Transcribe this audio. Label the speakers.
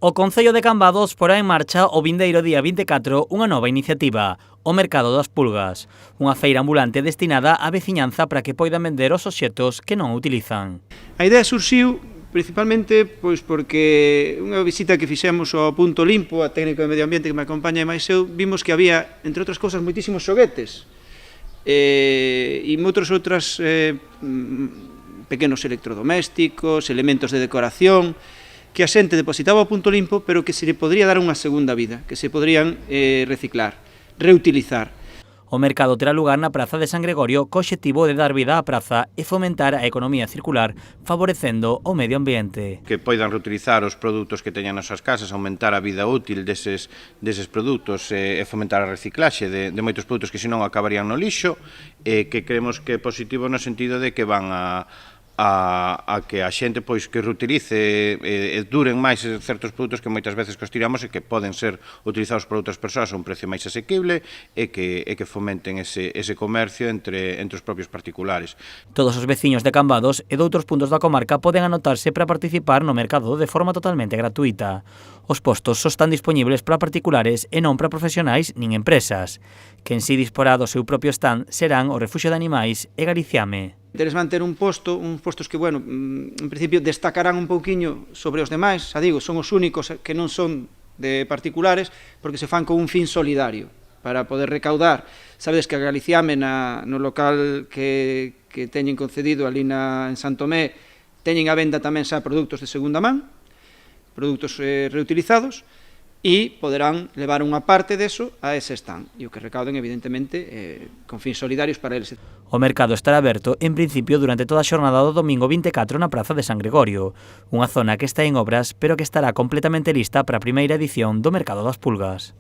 Speaker 1: O Concello de Cambados porá en marcha o vindeiro día 24 unha nova iniciativa, o Mercado das Pulgas, unha feira ambulante destinada á veciñanza para que poidan vender os obxectos que non utilizan.
Speaker 2: A idea surxiu principalmente porque unha visita que fixemos ao Punto Limpo, a técnico de medio ambiente que me acompaña e máis eu, vimos que había, entre outras cousas, moitísimos xoguetes e moitos outros pequenos electrodomésticos, elementos de decoración que a xente depositaba ao Punto Limpo, pero que se lle podría dar unha segunda vida, que se podrían reciclar, reutilizar.
Speaker 1: O mercado terá lugar na Praza de San Gregorio co obxectivo de dar vida á praza e fomentar a economía circular, favorecendo o medio ambiente.
Speaker 3: Que poidan reutilizar os produtos que teñan nas súas casas, aumentar a vida útil deses produtos e fomentar a reciclaxe de moitos produtos que senón acabarían no lixo, e que creemos que é positivo no sentido de que van a que a xente que reutilice e duren máis certos produtos que moitas veces tiramos e que poden ser utilizados por outras persoas a un precio máis asequible e que fomenten ese comercio entre os propios particulares.
Speaker 1: Todos os veciños de Cambados e de outros puntos da comarca poden anotarse para participar no mercado de forma totalmente gratuita. Os postos só están dispoñibles para particulares e non para profesionais nin empresas. Quen si disporá do seu propio stand serán o Refuxio de Animais e Galiciame.
Speaker 2: Eles van ter uns postos que, bueno, en principio destacarán un pouquiño sobre os demais, xa digo, son os únicos que non son de particulares, porque se fan con un fin solidario, para poder recaudar. Sabedes que a Galiciame, no local que teñen concedido ali en San Tomé, teñen a venda tamén xa produtos de segunda man, produtos reutilizados, e poderán levar unha parte deso a ese stand, e o que recauden, evidentemente, con fins solidarios para eles.
Speaker 1: O mercado estará aberto, en principio, durante toda a xornada do domingo 24 na Praza de San Gregorio, unha zona que está en obras, pero que estará completamente lista para a primeira edición do Mercado das Pulgas.